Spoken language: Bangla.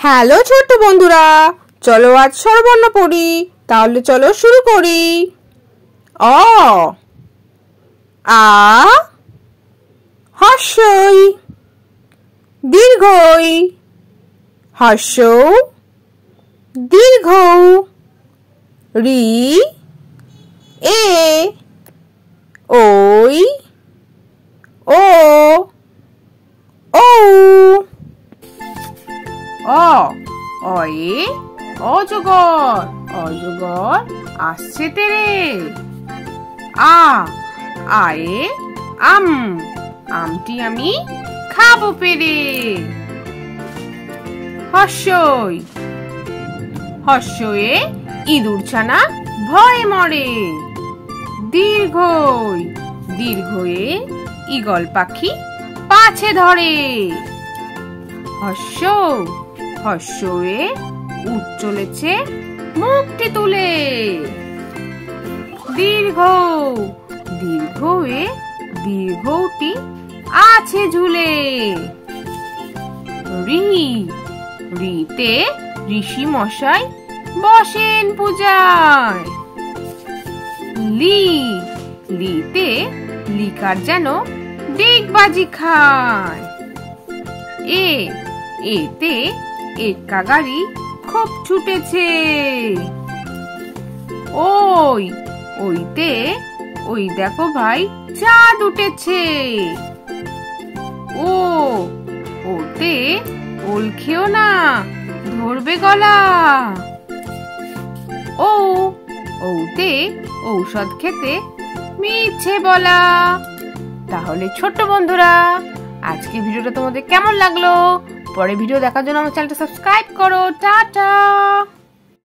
হ্যালো ছোট্ট বন্ধুরা, চলো আজ স্বরবর্ণ পড়ি। তাহলে চলো শুরু করি। অ আ হর্ষই দীর্ঘই হর্ষ দীর্ঘ রি এ ওই ও ও অ অয়ে অজগর অজগর আসছে তেরে। আ আয়ে আম আমটি আমি খাবো পেরে। হর্ষই হর্ষয়ে ইঁদুর ছানা ভয়ে মরে। দীর্ঘই দীর্ঘয়ে ঈগল পাখি পাছে ধরে। হর্ষ হর্ষয়ে উঠ চলেছে মুখটি তুলে। দীর্ঘ দীর্ঘয়ে দীর্ঘটি আছে ঝুলে। রি রিতে ঋষি মশাই বসেন পূজায়। লি লিতে লিকার যেন ডিগবাজি খায়। এ এতে এক্কা গাড়ি খুব ছুটেছে। ওই ওইতে ওই দেখো ভাই চাঁদ উঠেছে। ও ওতে ওল খেও না ধরবে গলা। ও ওতে ঔষধ খেতে মিছে বলা। তাহলে ছোট্ট বন্ধুরা, আজকে ভিডিওটা তোমাদের কেমন লাগলো? পরে ভিডিও দেখার জন্য আমার চ্যানেলটা সাবস্ক্রাইব করো। টাটা।